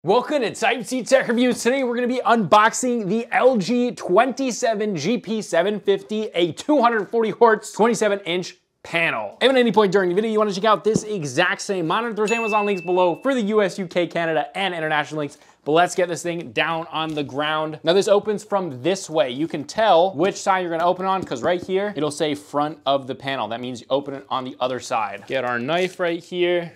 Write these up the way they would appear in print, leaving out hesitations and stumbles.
Welcome to Type C Tech Reviews. Today we're going to be unboxing the LG 27GP750, a 240 Hz, 27-inch panel. If at any point during the video you want to check out this exact same monitor, there's Amazon links below for the US, UK, Canada, and international links. But let's get this thing down on the ground. Now this opens from this way. You can tell which side you're going to open on because right here, it'll say front of the panel. That means you open it on the other side. Get our knife right here.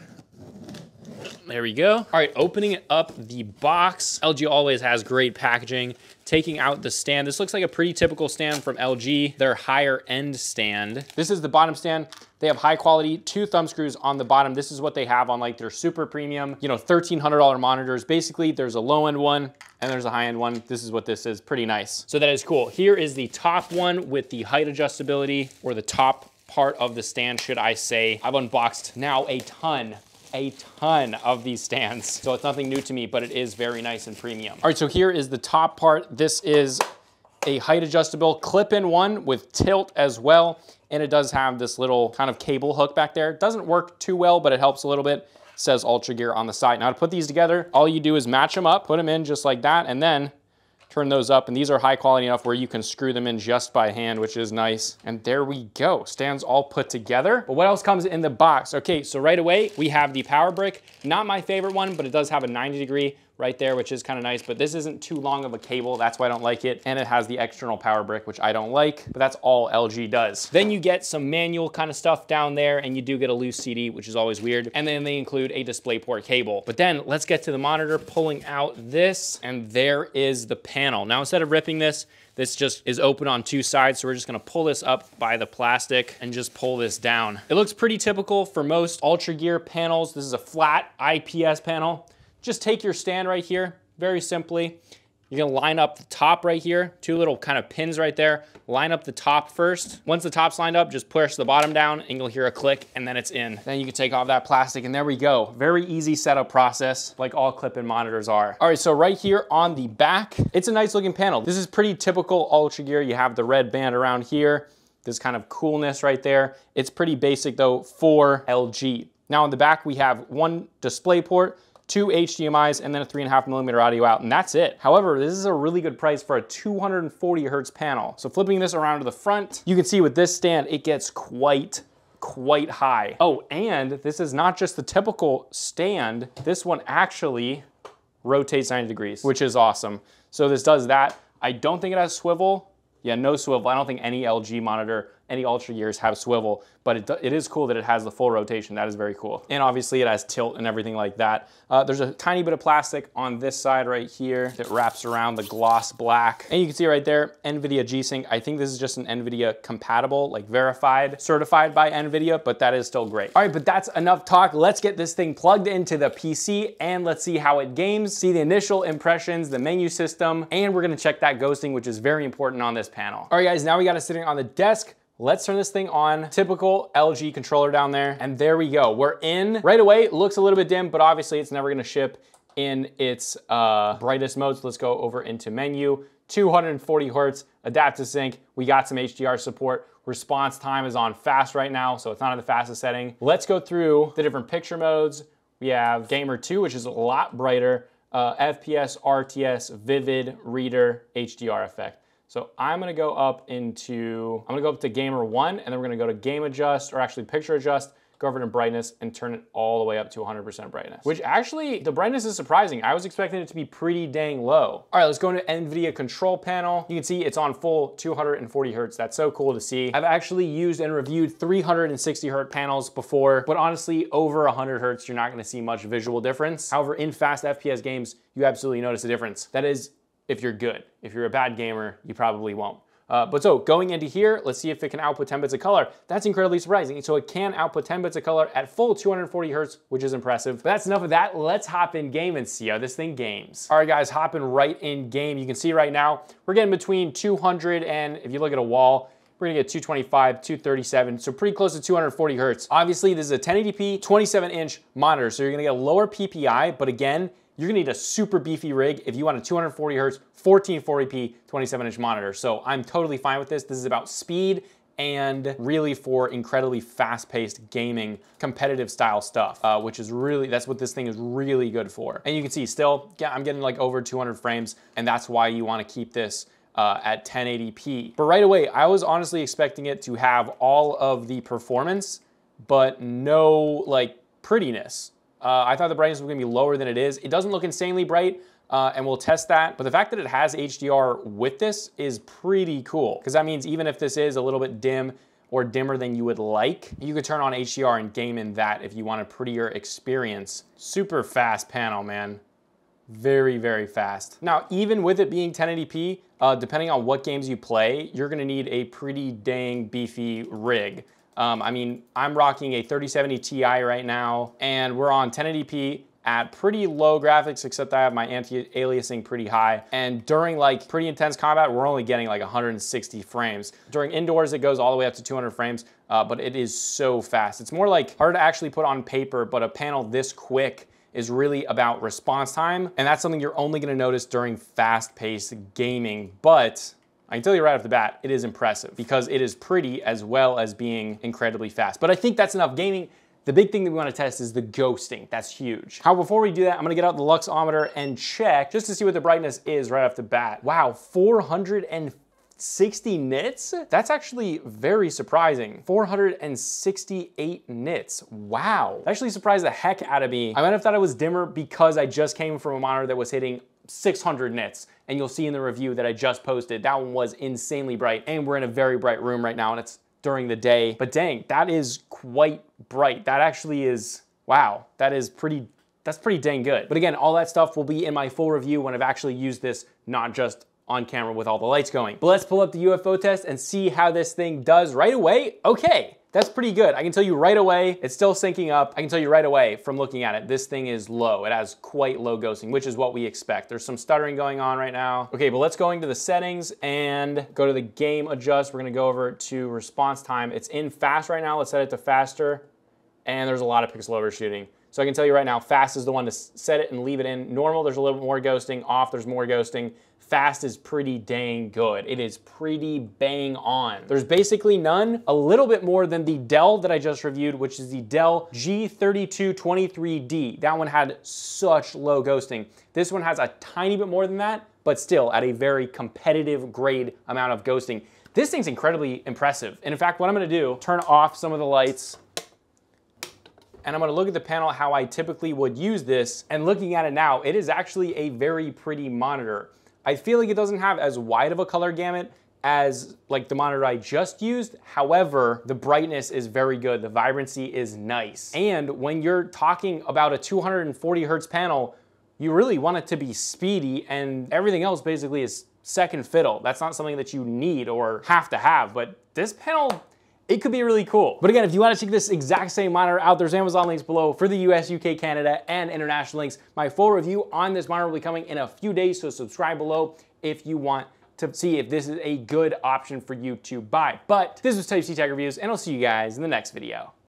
There we go. All right, opening up the box. LG always has great packaging. Taking out the stand. This looks like a pretty typical stand from LG, their higher end stand. This is the bottom stand. They have high quality, 2 thumb screws on the bottom. This is what they have on like their super premium, $1,300 monitors. Basically, there's a low end one and there's a high end one. This is what this is, pretty nice. So that is cool. Here is the top one with the height adjustability, or the top part of the stand, should I say. I've unboxed now a ton of these stands. So it's nothing new to me, but it is very nice and premium. All right, so here is the top part. This is a height adjustable clip-in one with tilt as well. And it does have this little kind of cable hook back there. It doesn't work too well, but it helps a little bit. It says Ultragear on the side. Now to put these together, all you do is match them up, put them in just like that, and then turn those up, and these are high quality enough where you can screw them in just by hand, which is nice. And there we go, stands all put together. But what else comes in the box? Okay, so right away, we have the power brick. Not my favorite one, but it does have a 90-degree right there, which is kind of nice, but this isn't too long of a cable. That's why I don't like it. And it has the external power brick, which I don't like, but that's all LG does. Then you get some manual kind of stuff down there, and you do get a loose CD, which is always weird. And then they include a DisplayPort cable. But then let's get to the monitor, pulling out this, and there is the panel. Now, instead of ripping this just is open on 2 sides, so we're just gonna pull this up by the plastic and just pull this down. It looks pretty typical for most Ultragear panels. This is a flat IPS panel. Just take your stand right here, very simply. You're gonna line up the top right here, 2 little kind of pins right there. Line up the top first. Once the top's lined up, just push the bottom down and you'll hear a click and then it's in. Then you can take off that plastic and there we go. Very easy setup process, like all clip-in monitors are. All right, so right here on the back, it's a nice looking panel. This is pretty typical Ultragear. You have the red band around here, this kind of coolness right there. It's pretty basic though for LG. Now on the back, we have 1 display port, 2 HDMIs, and then a 3.5mm audio out, and that's it. However, this is a really good price for a 240 Hertz panel. So flipping this around to the front, you can see with this stand, it gets quite high. Oh, and this is not just the typical stand. This one actually rotates 90 degrees, which is awesome. So this does that. I don't think it has swivel. Yeah, no swivel. I don't think any LG monitor, any Ultragears have swivel, but it is cool that it has the full rotation. That is very cool. And obviously it has tilt and everything like that. There's a tiny bit of plastic on this side right here that wraps around the gloss black. And you can see right there, NVIDIA G-Sync. I think this is just an NVIDIA compatible, like verified, certified by NVIDIA, but that is still great. All right, but that's enough talk. Let's get this thing plugged into the PC and let's see how it games, see the initial impressions, the menu system, and we're gonna check that ghosting, which is very important on this panel. All right, guys, now we got it sitting on the desk. Let's turn this thing on. Typical LG controller down there. And there we go. We're in. Right away, it looks a little bit dim, but obviously it's never gonna ship in its brightest mode. So let's go over into menu. 240 Hertz, adaptive sync. We got some HDR support. Response time is on fast right now, so it's not in the fastest setting. Let's go through the different picture modes. We have Gamer 2, which is a lot brighter. FPS, RTS, Vivid, Reader, HDR effect. So I'm gonna go up to Gamer 1, and then we're gonna go to Game Adjust, or actually Picture Adjust, go over to Brightness, and turn it all the way up to 100% brightness. Which actually, the brightness is surprising. I was expecting it to be pretty dang low. All right, let's go into NVIDIA control panel. You can see it's on full 240 Hertz. That's so cool to see. I've actually used and reviewed 360 Hertz panels before, but honestly, over 100 Hertz, you're not gonna see much visual difference. However, in fast FPS games, you absolutely notice a difference. That is, if you're good. If you're a bad gamer, you probably won't. But so going into here, let's see if it can output 10 bits of color. That's incredibly surprising. So it can output 10 bits of color at full 240 Hertz, which is impressive. But that's enough of that. Let's hop in game and see how this thing games. All right, guys, hopping right in game. You can see right now, we're getting between 200 and, if you look at a wall, we're gonna get 225, 237, so pretty close to 240 Hertz. Obviously, this is a 1080p 27-inch monitor, so you're gonna get a lower PPI, but again, you're gonna need a super beefy rig if you want a 240 Hertz, 1440p, 27-inch monitor. So I'm totally fine with this. This is about speed and really for incredibly fast-paced gaming, competitive style stuff, which is really, that's what this thing is really good for. And you can see still, yeah, I'm getting like over 200 frames, and that's why you want to keep this at 1080p. But right away, I was honestly expecting it to have all of the performance, but no like prettiness. I thought the brightness was gonna be lower than it is. It doesn't look insanely bright, and we'll test that. But the fact that it has HDR with this is pretty cool, because that means even if this is a little bit dim or dimmer than you would like, you could turn on HDR and game in that if you want a prettier experience. Super fast panel, man. Very, very fast. Now, even with it being 1080p, depending on what games you play, you're gonna need a pretty dang beefy rig. I mean, I'm rocking a 3070 Ti right now, and we're on 1080p at pretty low graphics, except I have my anti-aliasing pretty high. And during like pretty intense combat, we're only getting like 160 frames. During indoors, it goes all the way up to 200 frames, but it is so fast. It's more like hard to actually put on paper, but a panel this quick is really about response time. And that's something you're only gonna notice during fast-paced gaming. But I can tell you right off the bat, it is impressive because it is pretty as well as being incredibly fast. But I think that's enough gaming. The big thing that we want to test is the ghosting. That's huge. However, before we do that, I'm gonna get out the luxometer and check just to see what the brightness is right off the bat. Wow, 460 nits? That's actually very surprising. 468 nits. Wow. That actually surprised the heck out of me. I might have thought it was dimmer because I just came from a monitor that was hitting 600 nits, and you'll see in the review that I just posted, that one was insanely bright, and we're in a very bright room right now, and it's during the day. But dang, that is quite bright. That actually is, wow, that's pretty dang good. But again, all that stuff will be in my full review when I've actually used this, not just on camera with all the lights going. But let's pull up the UFO test and see how this thing does right away. Okay. That's pretty good. I can tell you right away, it's still syncing up. I can tell you right away from looking at it, this thing is low. It has quite low ghosting, which is what we expect. There's some stuttering going on right now. Okay, but let's go into the settings and go to the game adjust. We're gonna go over to response time. It's in fast right now. Let's set it to faster. And there's a lot of pixel overshooting. So I can tell you right now, fast is the one to set it and leave it in. Normal, there's a little bit more ghosting. Off, there's more ghosting. Fast is pretty dang good. It is pretty bang on. There's basically none, a little bit more than the Dell that I just reviewed, which is the Dell G3223D. That one had such low ghosting. This one has a tiny bit more than that, but still at a very competitive grade amount of ghosting. This thing's incredibly impressive. And in fact, what I'm gonna do, turn off some of the lights, and I'm gonna look at the panel how I typically would use this, and looking at it now, it is actually a very pretty monitor. I feel like it doesn't have as wide of a color gamut as like the monitor I just used. However, the brightness is very good. The vibrancy is nice. And when you're talking about a 240 hertz panel, you really want it to be speedy, and everything else basically is second fiddle. That's not something that you need or have to have, but this panel, it could be really cool. But again, if you want to check this exact same monitor out, there's Amazon links below for the US, UK, Canada, and international links. My full review on this monitor will be coming in a few days, so subscribe below if you want to see if this is a good option for you to buy. But this was Type C Tech Reviews, and I'll see you guys in the next video.